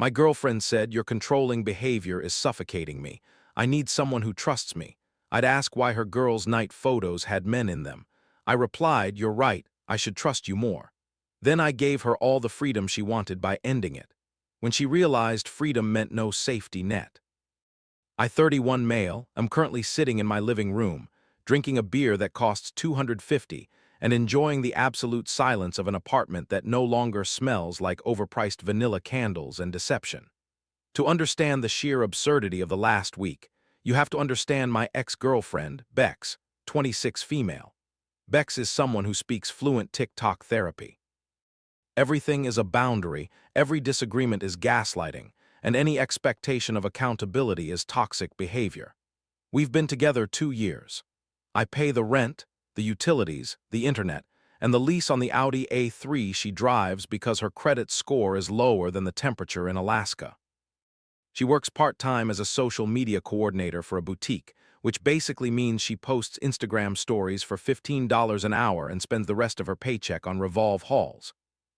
My girlfriend said, "Your controlling behavior is suffocating me. I need someone who trusts me." I'd ask why her girls' night photos had men in them. I replied, "You're right, I should trust you more." Then I gave her all the freedom she wanted by ending it. When she realized freedom meant no safety net. I, 31 male, am currently sitting in my living room, drinking a beer that costs $250 and enjoying the absolute silence of an apartment that no longer smells like overpriced vanilla candles and deception. To understand the sheer absurdity of the last week, you have to understand my ex-girlfriend, Bex, 26 female. Bex is someone who speaks fluent TikTok therapy. Everything is a boundary, every disagreement is gaslighting, and any expectation of accountability is toxic behavior. We've been together 2 years. I pay the rent, the utilities, the internet, and the lease on the Audi A3 she drives because her credit score is lower than the temperature in Alaska. She works part-time as a social media coordinator for a boutique, which basically means she posts Instagram stories for $15 an hour and spends the rest of her paycheck on Revolve hauls.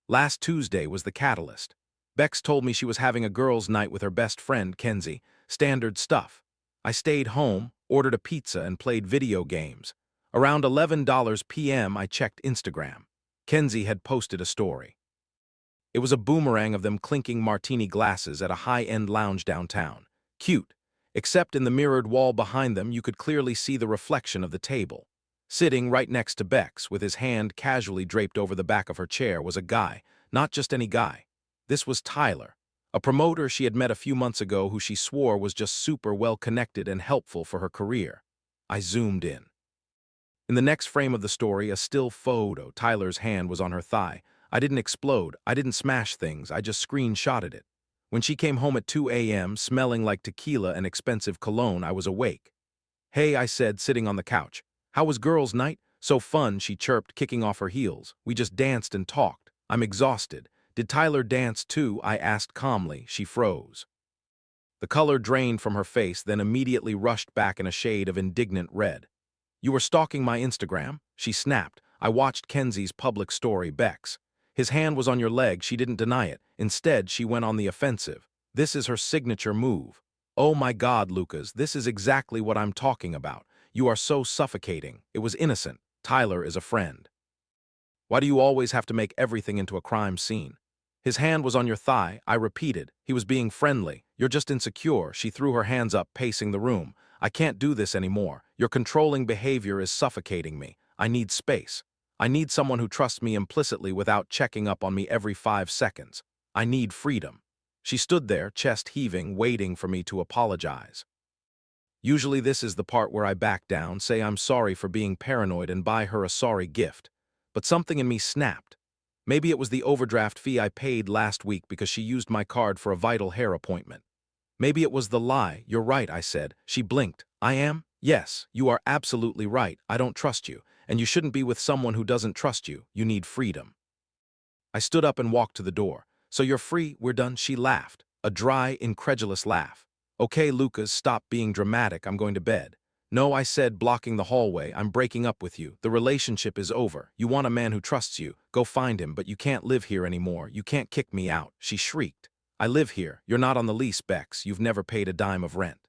Last Tuesday was the catalyst. Bex told me she was having a girls' night with her best friend, Kenzie. Standard stuff. I stayed home, ordered a pizza, and played video games. Around 11 p.m. I checked Instagram. Kenzie had posted a story. It was a boomerang of them clinking martini glasses at a high-end lounge downtown. Cute. Except in the mirrored wall behind them you could clearly see the reflection of the table. Sitting right next to Bex, with his hand casually draped over the back of her chair, was a guy. Not just any guy. This was Tyler, a promoter she had met a few months ago who she swore was just super well-connected and helpful for her career. I zoomed in. In the next frame of the story, a still photo. Tyler's hand was on her thigh. I didn't explode, I didn't smash things, I just screenshotted it. When she came home at 2 a.m., smelling like tequila and expensive cologne, I was awake. "Hey," I said, sitting on the couch. "How was girls' night?" "So fun," she chirped, kicking off her heels. "We just danced and talked. I'm exhausted." "Did Tyler dance too?" I asked calmly. She froze. The color drained from her face, then immediately rushed back in a shade of indignant red. "You were stalking my Instagram?" She snapped. "I watched Kenzie's public story, Bex. His hand was on your leg." She didn't deny it. Instead, she went on the offensive. "This is her signature move." "Oh my God, Lucas, this is exactly what I'm talking about. You are so suffocating." "It was innocent. Tyler is a friend." "Why do you always have to make everything into a crime scene?" "His hand was on your thigh," I repeated. "He was being friendly. You're just insecure." She threw her hands up, pacing the room. "I can't do this anymore. Your controlling behavior is suffocating me. I need space. I need someone who trusts me implicitly without checking up on me every 5 seconds. I need freedom." She stood there, chest heaving, waiting for me to apologize. Usually this is the part where I back down, say I'm sorry for being paranoid, and buy her a sorry gift. But something in me snapped. Maybe it was the overdraft fee I paid last week because she used my card for a vital hair appointment. Maybe it was the lie. "You're right," I said. She blinked. "I am?" "Yes, you are absolutely right. I don't trust you, and you shouldn't be with someone who doesn't trust you. You need freedom." I stood up and walked to the door. "So you're free? We're done?" She laughed, a dry, incredulous laugh. "Okay, Lucas, stop being dramatic. I'm going to bed." "No," I said, blocking the hallway. "I'm breaking up with you. The relationship is over. You want a man who trusts you. Go find him, but you can't live here anymore. You can't kick me out." She shrieked. "I live here. You're not on the lease, Bex. You've never paid a dime of rent.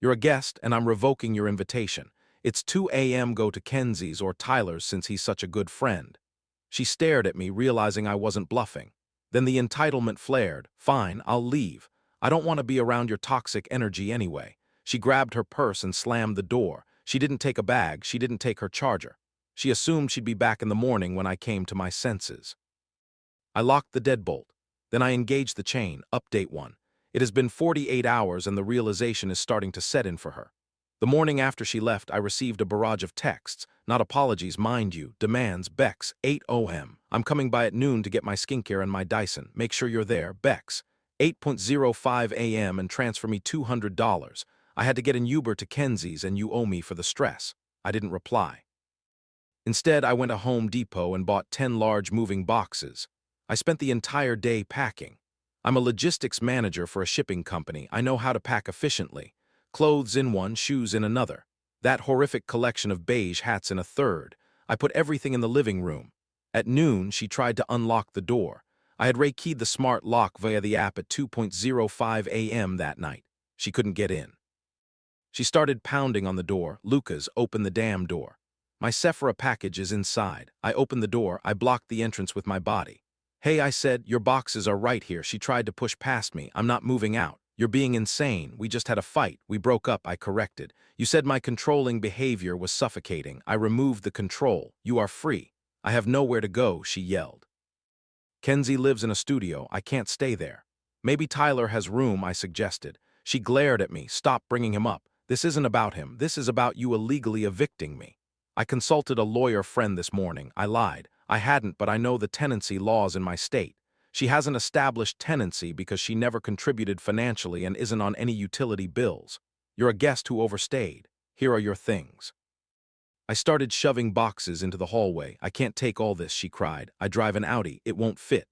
You're a guest, and I'm revoking your invitation. It's 2 a.m. Go to Kenzie's or Tyler's since he's such a good friend." She stared at me, realizing I wasn't bluffing. Then the entitlement flared. "Fine, I'll leave. I don't want to be around your toxic energy anyway." She grabbed her purse and slammed the door. She didn't take a bag. She didn't take her charger. She assumed she'd be back in the morning when I came to my senses. I locked the deadbolt. Then I engaged the chain. Update 1. It has been 48 hours and the realization is starting to set in for her. The morning after she left, I received a barrage of texts. Not apologies, mind you. Demands. "Bex, 8 a.m. I'm coming by at noon to get my skincare and my Dyson. Make sure you're there. Bex, 8:05 a.m. and transfer me $200. I had to get an Uber to Kenzie's and you owe me for the stress." I didn't reply. Instead, I went to Home Depot and bought 10 large moving boxes. I spent the entire day packing. I'm a logistics manager for a shipping company. I know how to pack efficiently. Clothes in one, shoes in another. That horrific collection of beige hats in a third. I put everything in the living room. At noon, she tried to unlock the door. I had rekeyed the smart lock via the app at 2:05 a.m. that night. She couldn't get in. She started pounding on the door. Lucas, open the damn door. My Sephora package is inside. I opened the door. I blocked the entrance with my body. Hey, I said, your boxes are right here. She tried to push past me. I'm not moving out. You're being insane. We just had a fight. We broke up. I corrected. You said my controlling behavior was suffocating. I removed the control. You are free. I have nowhere to go, she yelled. Kenzie lives in a studio. I can't stay there. Maybe Tyler has room, I suggested. She glared at me. Stop bringing him up. This isn't about him. This is about you illegally evicting me. I consulted a lawyer friend this morning. I lied. I hadn't, but I know the tenancy laws in my state. She hasn't established tenancy because she never contributed financially and isn't on any utility bills. You're a guest who overstayed. Here are your things. I started shoving boxes into the hallway. I can't take all this, she cried. I drive an Audi. It won't fit.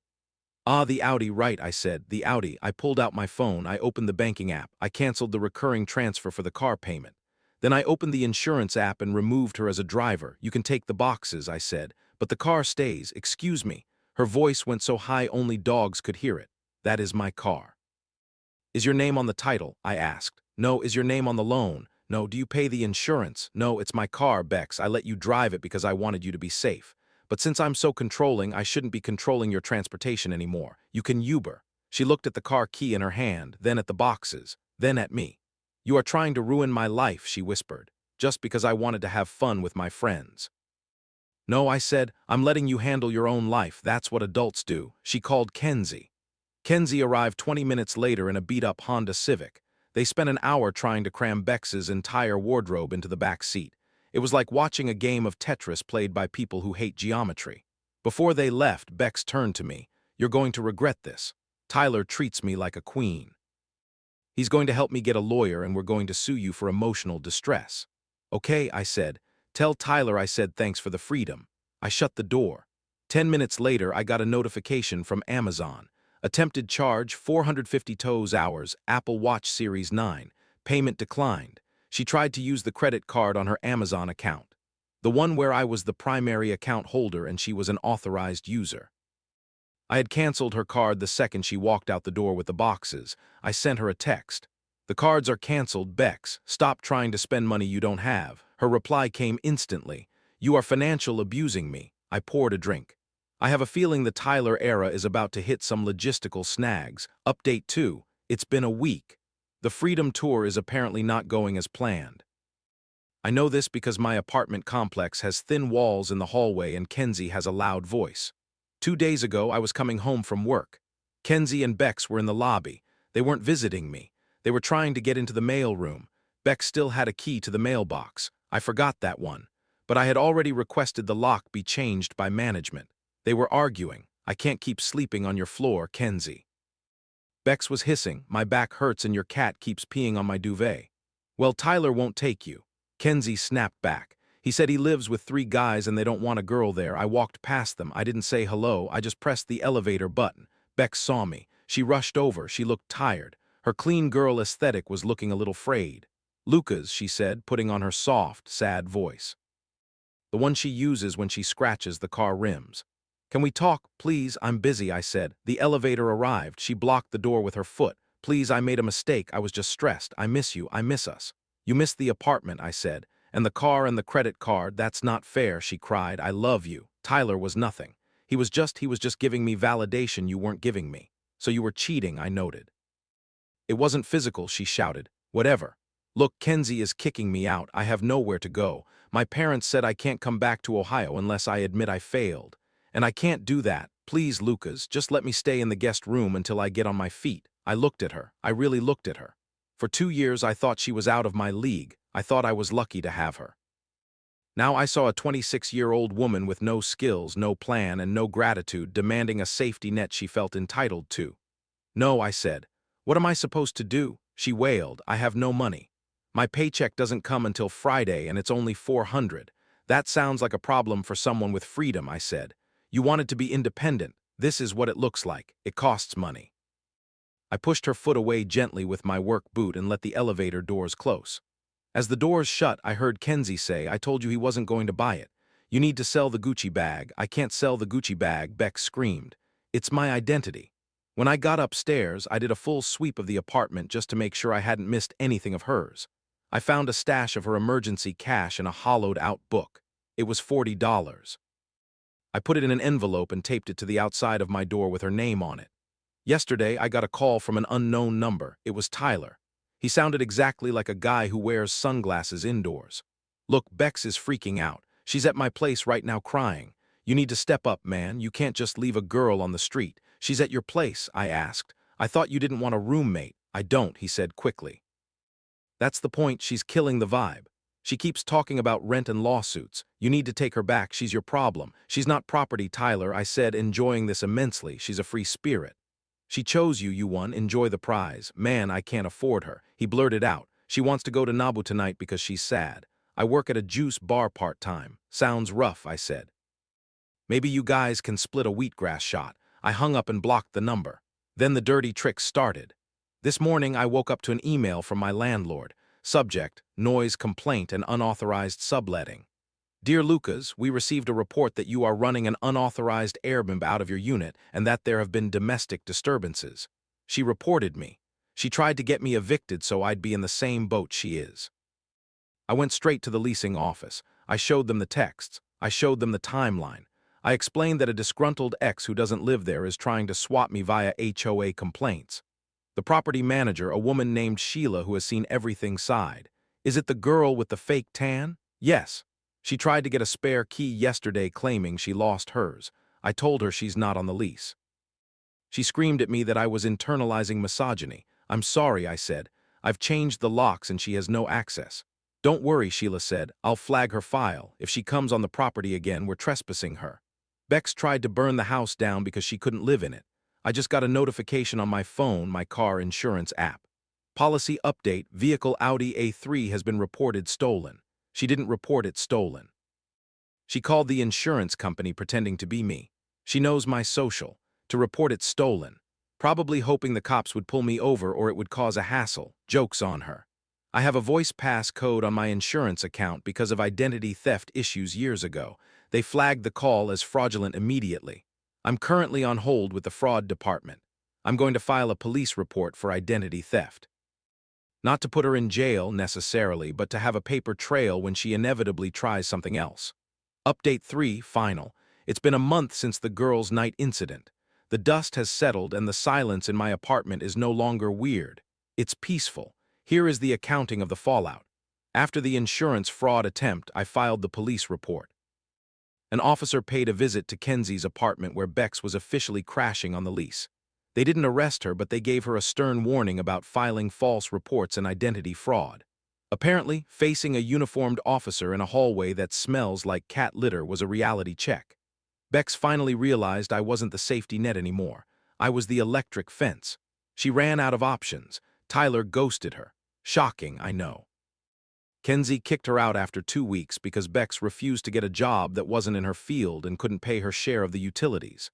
Ah, the Audi, right, I said. The Audi. I pulled out my phone. I opened the banking app. I canceled the recurring transfer for the car payment. Then I opened the insurance app and removed her as a driver. You can take the boxes, I said. But the car stays. Excuse me. Her voice went so high only dogs could hear it. That is my car. Is your name on the title? I asked. No. Is your name on the loan? No. Do you pay the insurance? No, it's my car, Bex. I let you drive it because I wanted you to be safe. But since I'm so controlling, I shouldn't be controlling your transportation anymore. You can Uber. She looked at the car key in her hand, then at the boxes, then at me. You are trying to ruin my life, she whispered, just because I wanted to have fun with my friends. No, I said, I'm letting you handle your own life. That's what adults do. She called Kenzie. Kenzie arrived 20 minutes later in a beat-up Honda Civic. They spent an hour trying to cram Bex's entire wardrobe into the back seat. It was like watching a game of Tetris played by people who hate geometry. Before they left, Bex turned to me. You're going to regret this. Tyler treats me like a queen. He's going to help me get a lawyer and we're going to sue you for emotional distress. Okay, I said. Tell Tyler I said thanks for the freedom. I shut the door. 10 minutes later, I got a notification from Amazon. Attempted charge, 450 toes hours, Apple Watch Series 9. Payment declined. She tried to use the credit card on her Amazon account. The one where I was the primary account holder and she was an authorized user. I had canceled her card the second she walked out the door with the boxes. I sent her a text. The cards are canceled, Bex. Stop trying to spend money you don't have. Her reply came instantly. You are financial abusing me. I poured a drink. I have a feeling the Tyler era is about to hit some logistical snags. Update 2. It's been a week. The Freedom Tour is apparently not going as planned. I know this because my apartment complex has thin walls in the hallway and Kenzie has a loud voice. 2 days ago, I was coming home from work. Kenzie and Bex were in the lobby. They weren't visiting me. They were trying to get into the mail room. Bex still had a key to the mailbox. I forgot that one. But I had already requested the lock be changed by management. They were arguing. I can't keep sleeping on your floor, Kenzie. Bex was hissing. My back hurts and your cat keeps peeing on my duvet. Well, Tyler won't take you. Kenzie snapped back. He said he lives with 3 guys and they don't want a girl there. I walked past them. I didn't say hello. I just pressed the elevator button. Bex saw me. She rushed over. She looked tired. Her clean girl aesthetic was looking a little frayed. Lucas, she said, putting on her soft, sad voice. The one she uses when she scratches the car rims. Can we talk, please? I'm busy, I said. The elevator arrived. She blocked the door with her foot. Please, I made a mistake. I was just stressed. I miss you. I miss us. You missed the apartment, I said. And the car and the credit card. That's not fair, she cried. I love you. Tyler was nothing. He was just giving me validation you weren't giving me. So you were cheating, I noted. It wasn't physical, she shouted. Whatever. Look, Kenzie is kicking me out. I have nowhere to go. My parents said I can't come back to Ohio unless I admit I failed. And I can't do that. Please, Lucas, just let me stay in the guest room until I get on my feet. I looked at her. I really looked at her. For 2 years, I thought she was out of my league. I thought I was lucky to have her. Now I saw a 26-year-old woman with no skills, no plan, and no gratitude demanding a safety net she felt entitled to. No, I said. What am I supposed to do? She wailed. I have no money. My paycheck doesn't come until Friday and it's only $400. That sounds like a problem for someone with freedom, I said. You wanted to be independent. This is what it looks like. It costs money. I pushed her foot away gently with my work boot and let the elevator doors close. As the doors shut, I heard Kenzie say, I told you he wasn't going to buy it. You need to sell the Gucci bag. I can't sell the Gucci bag, Bex screamed. It's my identity. When I got upstairs, I did a full sweep of the apartment just to make sure I hadn't missed anything of hers. I found a stash of her emergency cash in a hollowed-out book. It was $40. I put it in an envelope and taped it to the outside of my door with her name on it. Yesterday, I got a call from an unknown number. It was Tyler. He sounded exactly like a guy who wears sunglasses indoors. "Look, Bex is freaking out. She's at my place right now crying. You need to step up, man. You can't just leave a girl on the street. She's at your place," I asked. "I thought you didn't want a roommate." "I don't," he said quickly. "That's the point. She's killing the vibe. She keeps talking about rent and lawsuits. You need to take her back. She's your problem." "She's not property, Tyler," I said, enjoying this immensely. "She's a free spirit." "She chose you, you won. Enjoy the prize." "Man, I can't afford her." He blurted out. "She wants to go to Nabu tonight because she's sad. I work at a juice bar part-time." "Sounds rough," I said. "Maybe you guys can split a wheatgrass shot." I hung up and blocked the number. Then the dirty tricks started. This morning I woke up to an email from my landlord. Subject: noise complaint and unauthorized subletting. "Dear Lucas, we received a report that you are running an unauthorized airbnb out of your unit and that there have been domestic disturbances." She reported me. She tried to get me evicted so I'd be in the same boat she is. I went straight to the leasing office. I showed them the texts. I showed them the timeline. I explained that a disgruntled ex who doesn't live there is trying to swat me via HOA complaints. The property manager, a woman named Sheila who has seen everything, sighed. "Is it the girl with the fake tan?" "Yes. She tried to get a spare key yesterday claiming she lost hers. I told her she's not on the lease." She screamed at me that I was internalizing misogyny. "I'm sorry," I said. "I've changed the locks and she has no access." "Don't worry," Sheila said. "I'll flag her file. If she comes on the property again, we're trespassing her." Bex tried to burn the house down because she couldn't live in it. I just got a notification on my phone, my car insurance app. "Policy update: vehicle Audi A3 has been reported stolen." She didn't report it stolen. She called the insurance company pretending to be me. She knows my social. To report it stolen. Probably hoping the cops would pull me over or it would cause a hassle. Joke's on her. I have a voice pass code on my insurance account because of identity theft issues years ago. They flagged the call as fraudulent immediately. I'm currently on hold with the fraud department. I'm going to file a police report for identity theft. Not to put her in jail, necessarily, but to have a paper trail when she inevitably tries something else. Update 3, final. It's been a month since the girls' night incident. The dust has settled and the silence in my apartment is no longer weird. It's peaceful. Here is the accounting of the fallout. After the insurance fraud attempt, I filed the police report. An officer paid a visit to Kenzie's apartment where Bex was officially crashing on the lease. They didn't arrest her, but they gave her a stern warning about filing false reports and identity fraud. Apparently, facing a uniformed officer in a hallway that smells like cat litter was a reality check. Bex finally realized I wasn't the safety net anymore. I was the electric fence. She ran out of options. Tyler ghosted her. Shocking, I know. Kenzie kicked her out after 2 weeks because Bex refused to get a job that wasn't in her field and couldn't pay her share of the utilities.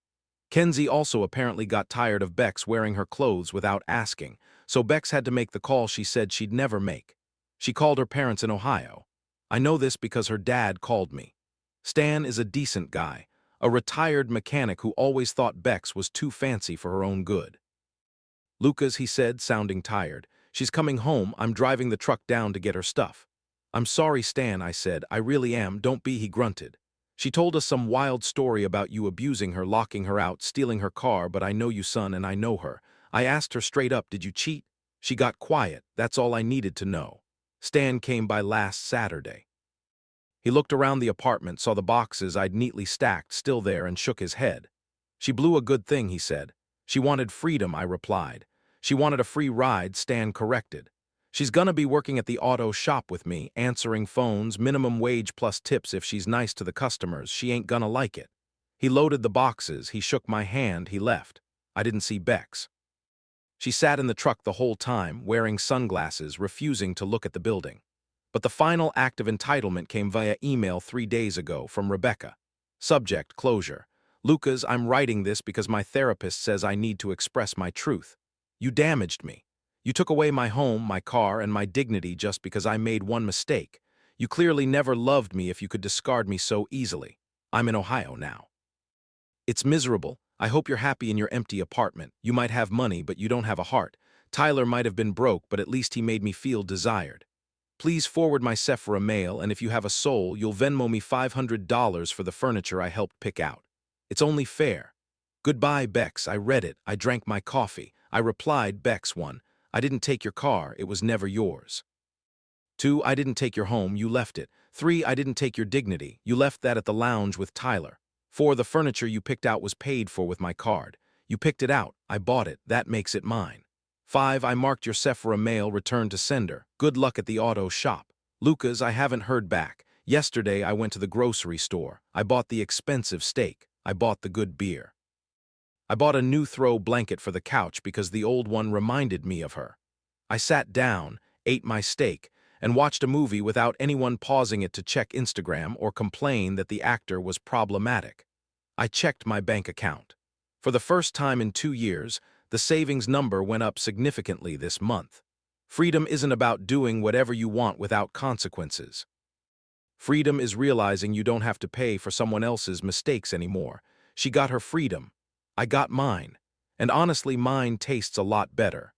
Kenzie also apparently got tired of Bex wearing her clothes without asking, so Bex had to make the call she said she'd never make. She called her parents in Ohio. I know this because her dad called me. Stan is a decent guy, a retired mechanic who always thought Bex was too fancy for her own good. "Lucas," he said, sounding tired. "She's coming home. I'm driving the truck down to get her stuff." "I'm sorry, Stan," I said. "I really am. Don't be," he grunted. "She told us some wild story about you abusing her, locking her out, stealing her car, but I know you, son, and I know her. I asked her straight up, did you cheat? She got quiet. That's all I needed to know. Stan came by last Saturday." He looked around the apartment, saw the boxes I'd neatly stacked still there, and shook his head. "She blew a good thing," he said. "She wanted freedom," I replied. "She wanted a free ride," Stan corrected. "She's gonna be working at the auto shop with me, answering phones, minimum wage plus tips if she's nice to the customers. She ain't gonna like it." He loaded the boxes, he shook my hand, he left. I didn't see Bex. She sat in the truck the whole time, wearing sunglasses, refusing to look at the building. But the final act of entitlement came via email 3 days ago from Rebecca. Subject: closure. "Lucas, I'm writing this because my therapist says I need to express my truth. You damaged me. You took away my home, my car, and my dignity just because I made one mistake. You clearly never loved me if you could discard me so easily. I'm in Ohio now. It's miserable. I hope you're happy in your empty apartment. You might have money, but you don't have a heart. Tyler might have been broke, but at least he made me feel desired. Please forward my Sephora mail, and if you have a soul, you'll Venmo me $500 for the furniture I helped pick out. It's only fair. Goodbye, Bex. I read it. I drank my coffee. I replied, Bex 1. I didn't take your car. It was never yours. 2. I didn't take your home. You left it. 3. I didn't take your dignity. You left that at the lounge with Tyler. 4. The furniture you picked out was paid for with my card. You picked it out. I bought it. That makes it mine. 5. I marked your Sephora mail return to sender. Good luck at the auto shop. Lucas, I haven't heard back. Yesterday I went to the grocery store. I bought the expensive steak. I bought the good beer. I bought a new throw blanket for the couch because the old one reminded me of her. I sat down, ate my steak, and watched a movie without anyone pausing it to check Instagram or complain that the actor was problematic. I checked my bank account. For the first time in 2 years, the savings number went up significantly this month. Freedom isn't about doing whatever you want without consequences. Freedom is realizing you don't have to pay for someone else's mistakes anymore. She got her freedom. I got mine. And honestly, mine tastes a lot better.